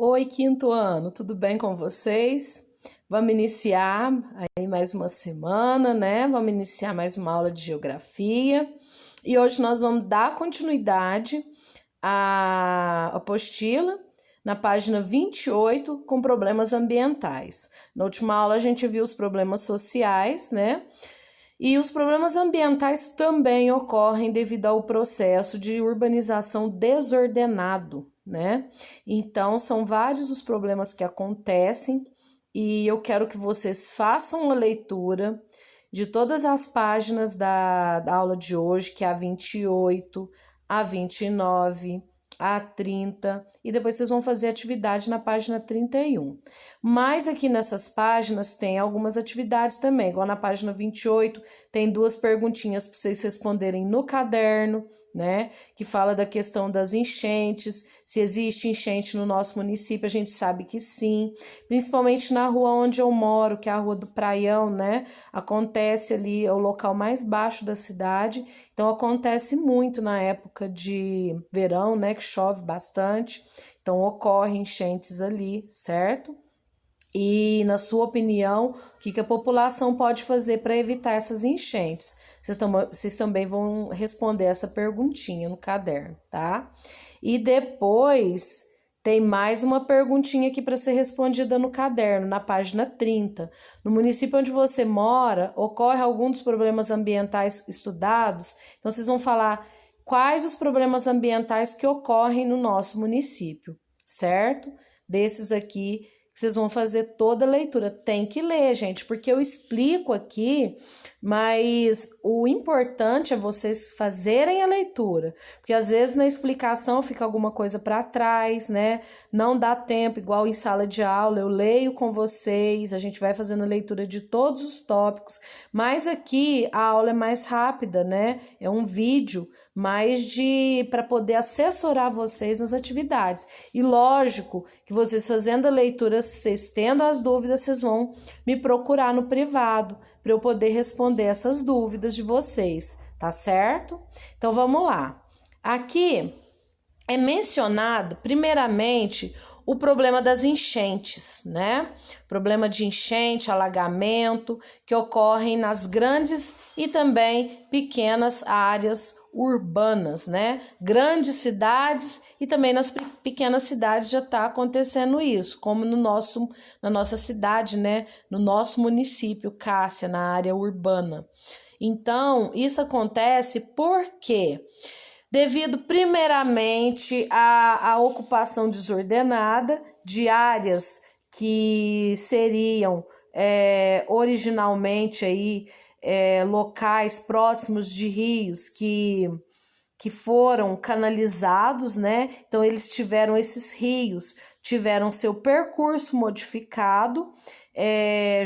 Oi, quinto ano, tudo bem com vocês? Vamos iniciar aí mais uma semana, né? Vamos iniciar mais uma aula de geografia. E hoje nós vamos dar continuidade à apostila na página 28 com problemas ambientais. Na última aula a gente viu os problemas sociais, né? E os problemas ambientais também ocorrem devido ao processo de urbanização desordenado, né? Então, são vários os problemas que acontecem e eu quero que vocês façam a leitura de todas as páginas da aula de hoje, que é a 28, a 29, a 30, e depois vocês vão fazer atividade na página 31. Mas aqui nessas páginas tem algumas atividades também, igual na página 28, tem duas perguntinhas para vocês responderem no caderno, né? Que fala da questão das enchentes, se existe enchente no nosso município, a gente sabe que sim, principalmente na rua onde eu moro, que é a Rua do Praião, né? Acontece ali, é o local mais baixo da cidade, então acontece muito na época de verão, né? Que chove bastante, então ocorre enchentes ali, certo? E, na sua opinião, o que a população pode fazer para evitar essas enchentes? Vocês também vão responder essa perguntinha no caderno, tá? E depois tem mais uma perguntinha aqui para ser respondida no caderno, na página 30. No município onde você mora, ocorre algum dos problemas ambientais estudados? Então, vocês vão falar quais os problemas ambientais que ocorrem no nosso município, certo? Desses aqui, vocês vão fazer toda a leitura. Tem que ler, gente, porque eu explico aqui, mas o importante é vocês fazerem a leitura, porque às vezes na explicação fica alguma coisa para trás, né? Não dá tempo, igual em sala de aula, eu leio com vocês, a gente vai fazendo a leitura de todos os tópicos, mas aqui a aula é mais rápida, né? É um vídeo mais para poder assessorar vocês nas atividades. E lógico que vocês fazendo a leitura, vocês tendo as dúvidas, vocês vão me procurar no privado para eu poder responder essas dúvidas de vocês, tá certo? Então vamos lá. Aqui é mencionado, primeiramente, o problema das enchentes, né? Problema de enchente, alagamento, que ocorrem nas grandes e também pequenas áreas urbanas, né? Grandes cidades e também nas pequenas cidades já está acontecendo isso, como na nossa cidade, né? No nosso município, Cássia, na área urbana. Então, isso acontece porque devido primeiramente à ocupação desordenada de áreas que seriam originalmente aí, locais próximos de rios que foram canalizados, né? Então eles tiveram esses rios, tiveram seu percurso modificado,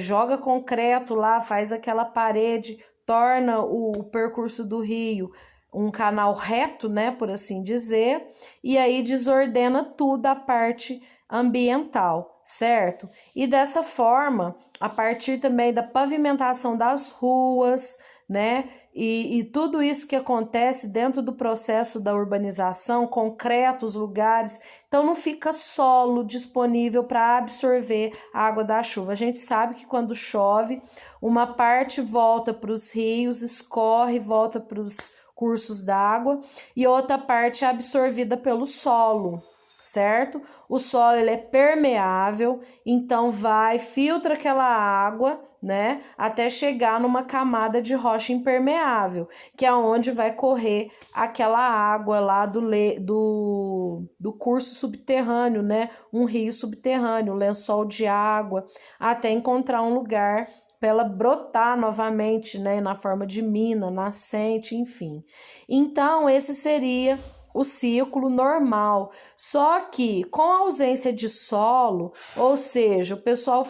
joga concreto lá, faz aquela parede, torna o percurso do rio um canal reto, né, por assim dizer, e aí desordena tudo a parte ambiental, certo? E dessa forma, a partir também da pavimentação das ruas, né, e tudo isso que acontece dentro do processo da urbanização, concreto, os lugares, então não fica solo disponível para absorver a água da chuva. A gente sabe que quando chove, uma parte volta para os rios, escorre, volta para os cursos d'água e outra parte é absorvida pelo solo, certo? O solo ele é permeável, então filtra aquela água, né, até chegar numa camada de rocha impermeável, que é onde vai correr aquela água lá do curso subterrâneo, né, um rio subterrâneo, um lençol de água, até encontrar um lugar para ela brotar novamente, né, na forma de mina, nascente, enfim. Então, esse seria o ciclo normal, só que com a ausência de solo, ou seja, o pessoal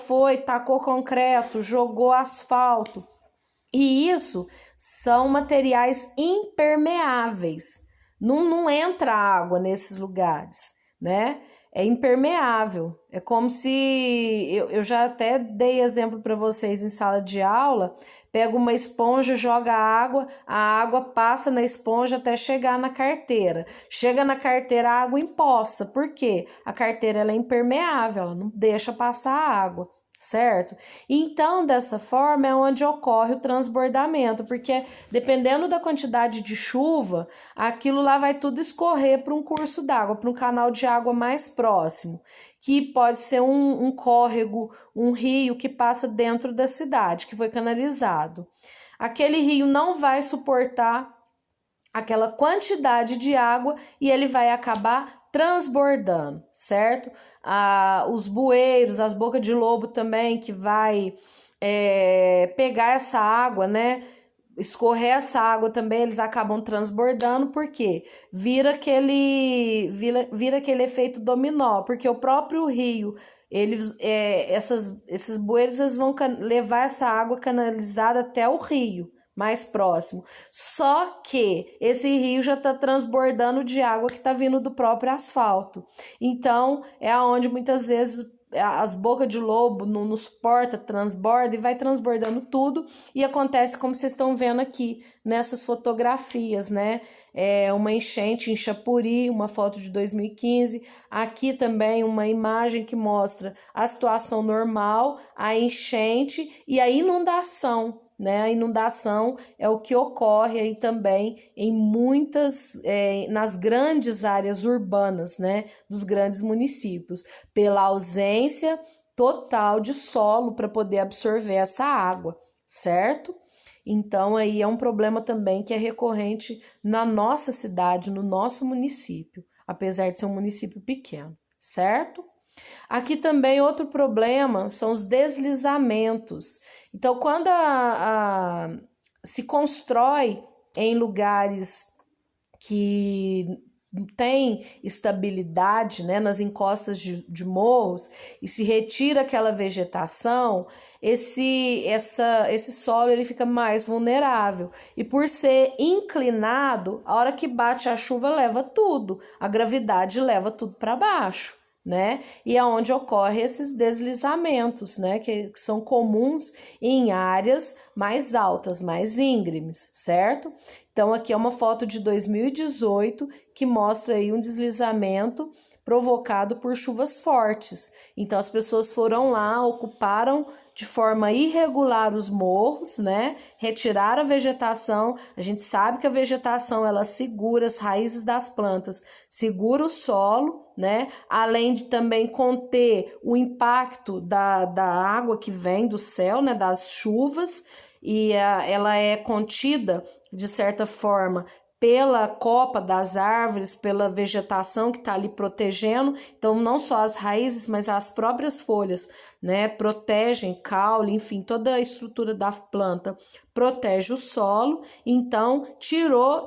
tacou concreto, jogou asfalto, e isso são materiais impermeáveis, não entra água nesses lugares, né? é impermeável. É como se eu já até dei exemplo para vocês em sala de aula. Pega uma esponja, joga a água passa na esponja até chegar na carteira. Chega na carteira, a água empoça. Por quê? A carteira ela é impermeável, ela não deixa passar a água, certo? Então, dessa forma, é onde ocorre o transbordamento, porque dependendo da quantidade de chuva, aquilo lá vai tudo escorrer para um curso d'água, para um canal de água mais próximo, que pode ser um córrego, um rio que passa dentro da cidade, que foi canalizado. Aquele rio não vai suportar aquela quantidade de água e ele vai acabar transbordando, certo? Os bueiros, as bocas de lobo também, que vai pegar essa água, né? Escorrer essa água também, eles acabam transbordando, porque vira aquele efeito dominó, porque o próprio rio, esses bueiros eles vão levar essa água canalizada até o rio mais próximo. Só que esse rio já está transbordando de água que está vindo do próprio asfalto. Então, é aonde muitas vezes as bocas de lobo não suporta, transborda e vai transbordando tudo, e acontece como vocês estão vendo aqui nessas fotografias, né? Uma enchente em Chapuri, uma foto de 2015, aqui também uma imagem que mostra a situação normal, a enchente e a inundação, né? A inundação é o que ocorre aí também em muitas, nas grandes áreas urbanas, né? Dos grandes municípios, pela ausência total de solo para poder absorver essa água, certo? Então aí é um problema também que é recorrente na nossa cidade, no nosso município, apesar de ser um município pequeno, certo? Aqui também outro problema são os deslizamentos. Então, quando se constrói em lugares que tem estabilidade, né, nas encostas de morros, e se retira aquela vegetação, esse solo ele fica mais vulnerável. E por ser inclinado, a hora que bate a chuva leva tudo, a gravidade leva tudo para baixo, né? E é onde ocorre esses deslizamentos, né? Que são comuns em áreas mais altas, mais íngremes, certo? Então aqui é uma foto de 2018 que mostra aí um deslizamento provocado por chuvas fortes. Então as pessoas foram lá, ocuparam de forma irregular os morros, né? Retiraram a vegetação. A gente sabe que a vegetação ela segura as raízes das plantas, segura o solo, né? Além de também conter o impacto da água que vem do céu, né? Das chuvas, e ela é contida de certa forma pela copa das árvores, pela vegetação que está ali protegendo. Então, não só as raízes, mas as próprias folhas, né? Protegem caule, enfim, toda a estrutura da planta protege o solo. Então, tirou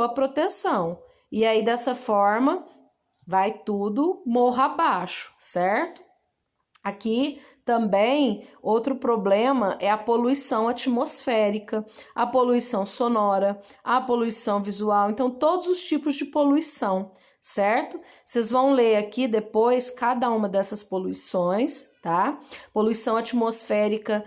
a proteção. E aí, dessa forma, vai tudo morro abaixo, certo? Aqui também outro problema é a poluição atmosférica, a poluição sonora, a poluição visual, então todos os tipos de poluição, certo? Vocês vão ler aqui depois cada uma dessas poluições, tá? Poluição atmosférica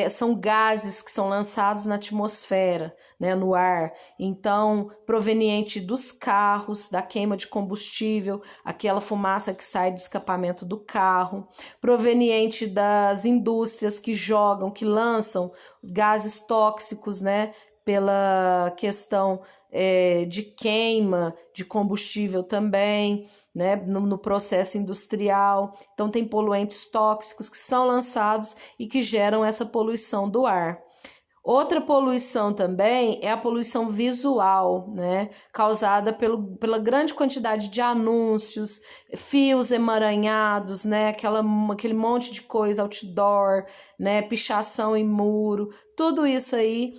são gases que são lançados na atmosfera, né, no ar, então proveniente dos carros, da queima de combustível, aquela fumaça que sai do escapamento do carro, proveniente das indústrias que jogam, que lançam gases tóxicos, né, pela questão de queima de combustível também, né, no processo industrial. Então tem poluentes tóxicos que são lançados e que geram essa poluição do ar. Outra poluição também é a poluição visual, né, causada pela grande quantidade de anúncios, fios emaranhados, né, aquele monte de coisa outdoor, né, pichação em muro, tudo isso aí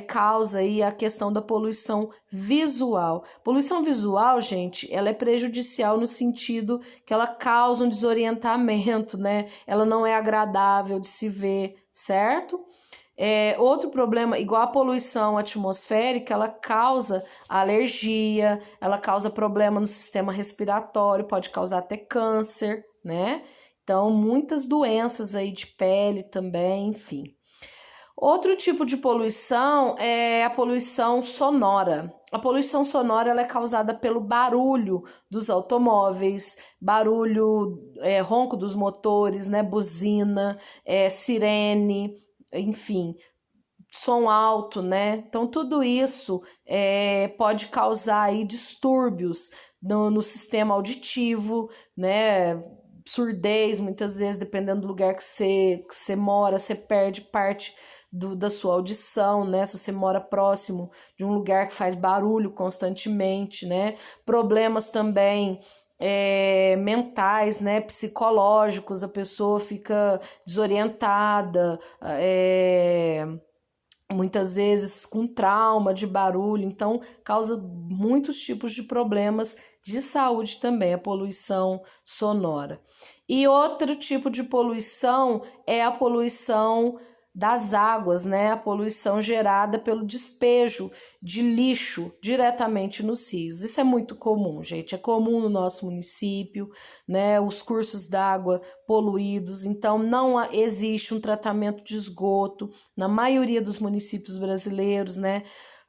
causa aí a questão da poluição visual. Poluição visual, gente, ela é prejudicial no sentido que ela causa um desorientamento, né? Ela não é agradável de se ver, certo? Outro problema, igual a poluição atmosférica, ela causa alergia, ela causa problema no sistema respiratório, pode causar até câncer, né? Então, muitas doenças aí de pele também, enfim. Outro tipo de poluição é a poluição sonora. A poluição sonora ela é causada pelo barulho dos automóveis, barulho, ronco dos motores, né? Buzina, sirene, enfim, som alto, né? Então, tudo isso pode causar aí distúrbios no sistema auditivo, né? Surdez, muitas vezes, dependendo do lugar que você mora, você perde parte da sua audição, né? Se você mora próximo de um lugar que faz barulho constantemente, né? Problemas também mentais, né? Psicológicos, a pessoa fica desorientada, muitas vezes com trauma de barulho, então causa muitos tipos de problemas de saúde também, a poluição sonora. E outro tipo de poluição é a poluição das águas, né? A poluição gerada pelo despejo de lixo diretamente nos rios. Isso é muito comum, gente. É comum no nosso município, né? Os cursos d'água poluídos. Então, não existe um tratamento de esgoto na maioria dos municípios brasileiros, né?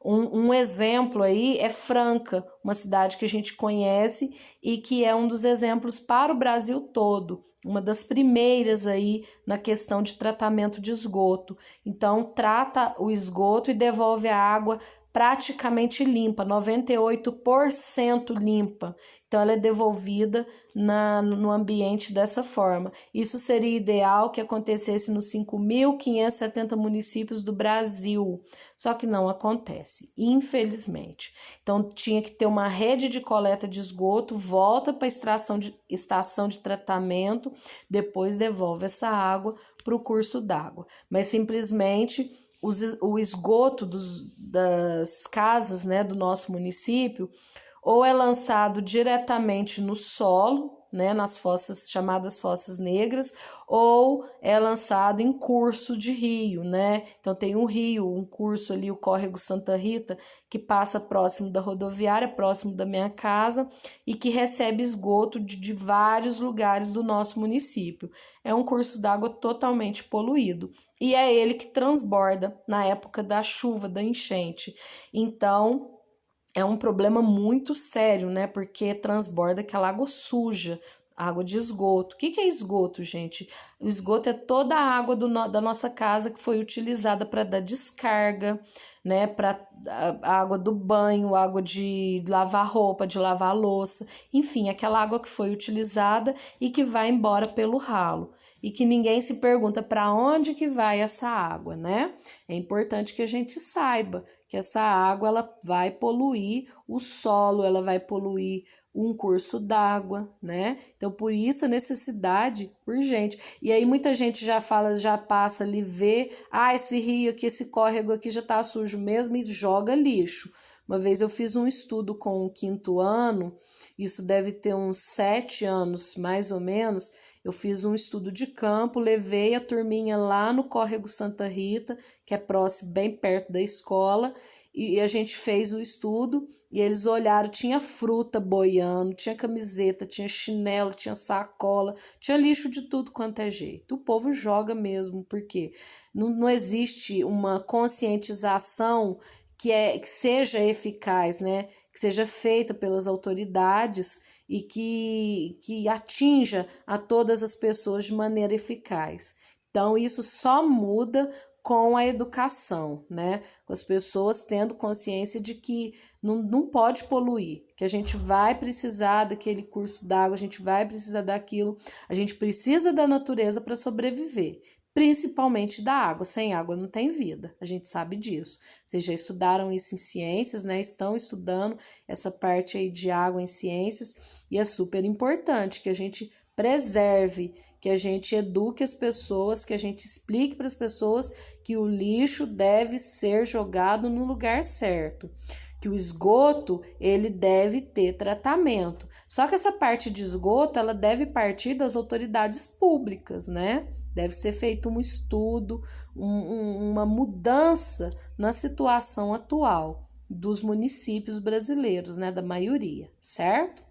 Um exemplo aí é Franca, uma cidade que a gente conhece e que é um dos exemplos para o Brasil todo, uma das primeiras aí na questão de tratamento de esgoto. Então, trata o esgoto e devolve a água praticamente limpa, 98% limpa. Então, ela é devolvida no ambiente dessa forma. Isso seria ideal que acontecesse nos 5.570 municípios do Brasil, só que não acontece, infelizmente. Então, tinha que ter uma rede de coleta de esgoto, volta para a estação de tratamento, depois devolve essa água para o curso d'água. Mas simplesmente o esgoto das casas, né, do nosso município ou é lançado diretamente no solo, né, nas fossas chamadas fossas negras, ou é lançado em curso de rio, né? Então tem um rio, um curso ali, o Córrego Santa Rita, que passa próximo da rodoviária, próximo da minha casa, e que recebe esgoto de vários lugares do nosso município. É um curso d'água totalmente poluído, e é ele que transborda na época da chuva, da enchente. Então, é um problema muito sério, né? Porque transborda aquela água suja, água de esgoto. O que é esgoto, gente? O esgoto é toda a água da nossa casa que foi utilizada para dar descarga, né? Para a água do banho, água de lavar roupa, de lavar louça, enfim, aquela água que foi utilizada e que vai embora pelo ralo. E que ninguém se pergunta para onde que vai essa água, né? É importante que a gente saiba que essa água ela vai poluir o solo, ela vai poluir um curso d'água, né? Então, por isso a necessidade urgente. E aí muita gente já fala, já passa ali, vê, esse rio aqui, esse córrego aqui já tá sujo mesmo e joga lixo. Uma vez eu fiz um estudo com o 5º ano, isso deve ter uns 7 anos, mais ou menos. Eu fiz um estudo de campo, levei a turminha lá no Córrego Santa Rita, que é próximo, bem perto da escola, e a gente fez o estudo e eles olharam, tinha fruta boiando, tinha camiseta, tinha chinelo, tinha sacola, tinha lixo de tudo quanto é jeito. O povo joga mesmo, porque não existe uma conscientização que seja eficaz, né? Que seja feita pelas autoridades e que atinja a todas as pessoas de maneira eficaz. Então, isso só muda com a educação, né? Com as pessoas tendo consciência de que não pode poluir, que a gente vai precisar daquele curso d'água, a gente vai precisar daquilo, a gente precisa da natureza para sobreviver, principalmente da água. Sem água não tem vida, a gente sabe disso. Vocês já estudaram isso em ciências, né? Estão estudando essa parte aí de água em ciências e é super importante que a gente preserve, que a gente eduque as pessoas, que a gente explique para as pessoas que o lixo deve ser jogado no lugar certo, que o esgoto ele deve ter tratamento. Só que essa parte de esgoto ela deve partir das autoridades públicas, né? Deve ser feito um estudo, uma mudança na situação atual dos municípios brasileiros, né, da maioria, certo?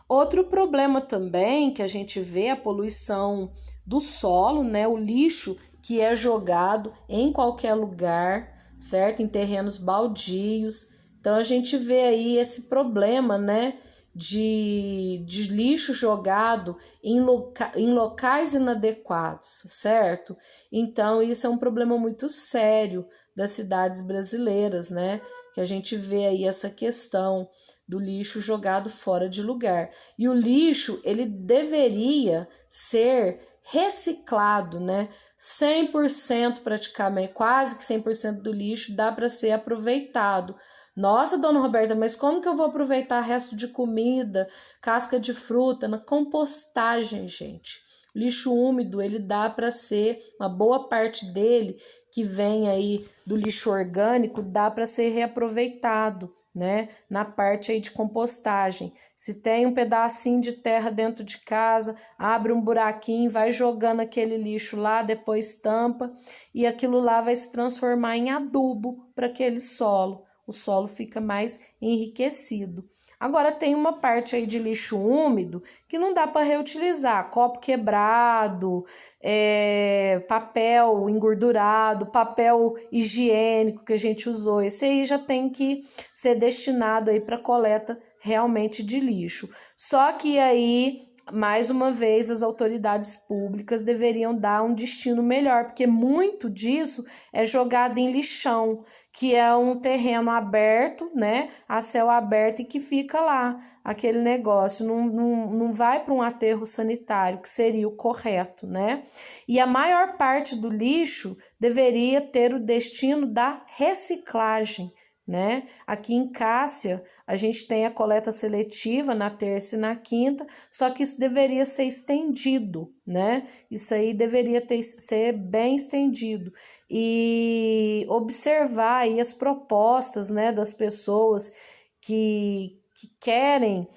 Outro problema também que a gente vê é a poluição do solo, né, o lixo que é jogado em qualquer lugar, certo? Em terrenos baldios. Então a gente vê aí esse problema, né, de lixo jogado em locais inadequados, certo? Então isso é um problema muito sério das cidades brasileiras, né? Que a gente vê aí essa questão do lixo jogado fora de lugar. E o lixo, ele deveria ser reciclado, né? 100% praticamente, quase que 100% do lixo dá para ser aproveitado. Nossa, dona Roberta, mas como que eu vou aproveitar resto de comida, casca de fruta? Na compostagem, gente. Lixo úmido, ele dá para ser, uma boa parte dele, que vem aí do lixo orgânico, dá para ser reaproveitado, né? Na parte aí de compostagem. Se tem um pedacinho de terra dentro de casa, abre um buraquinho, vai jogando aquele lixo lá, depois tampa, e aquilo lá vai se transformar em adubo para aquele solo. O solo fica mais enriquecido. Agora tem uma parte aí de lixo úmido que não dá para reutilizar, copo quebrado, papel engordurado, papel higiênico que a gente usou. Esse aí já tem que ser destinado aí para coleta realmente de lixo. Só que aí, mais uma vez, as autoridades públicas deveriam dar um destino melhor, porque muito disso é jogado em lixão, que é um terreno aberto, né, a céu aberto, e que fica lá, aquele negócio, não vai para um aterro sanitário, que seria o correto, né? E a maior parte do lixo deveria ter o destino da reciclagem, né? Aqui em Cássia, a gente tem a coleta seletiva na terça e na quinta, só que isso deveria ser estendido, né? Isso aí deveria ser bem estendido. E observar aí as propostas, né, das pessoas que querem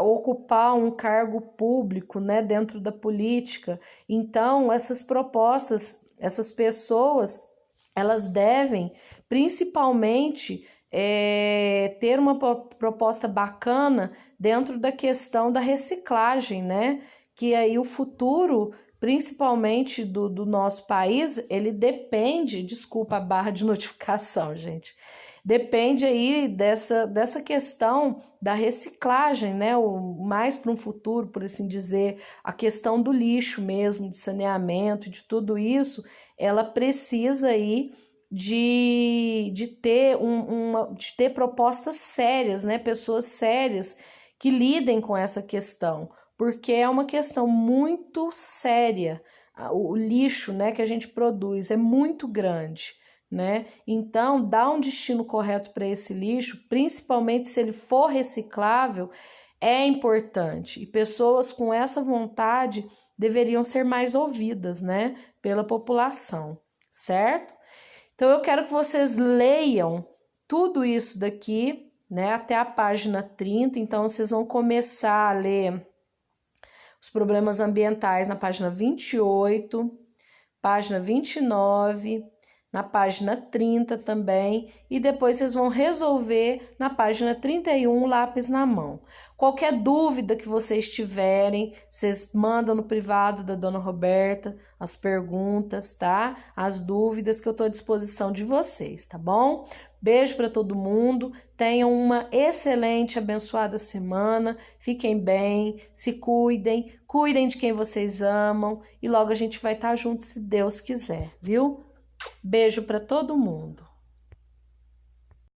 ocupar um cargo público, né, dentro da política. Então, essas propostas, essas pessoas, elas devem principalmente ter uma proposta bacana dentro da questão da reciclagem, né? Que aí o futuro, principalmente do nosso país, ele depende, desculpa a barra de notificação, gente, depende aí dessa questão da reciclagem, né? Mais para um futuro, por assim dizer, a questão do lixo mesmo, de saneamento, de tudo isso, ela precisa aí de ter propostas sérias, né? Pessoas sérias que lidem com essa questão, porque é uma questão muito séria. O lixo, né, que a gente produz é muito grande, né? Então, dar um destino correto para esse lixo, principalmente se ele for reciclável, é importante. E pessoas com essa vontade deveriam ser mais ouvidas, né, pela população, certo? Então, eu quero que vocês leiam tudo isso daqui, né, até a página 30. Então, vocês vão começar a ler os problemas ambientais na página 28, página 29, na página 30 também, e depois vocês vão resolver na página 31, lápis na mão. Qualquer dúvida que vocês tiverem, vocês mandam no privado da Dona Roberta as perguntas, tá? As dúvidas, que eu estou à disposição de vocês, tá bom? Beijo para todo mundo, tenham uma excelente, abençoada semana, fiquem bem, se cuidem, cuidem de quem vocês amam, e logo a gente vai estar junto se Deus quiser, viu? Beijo para todo mundo.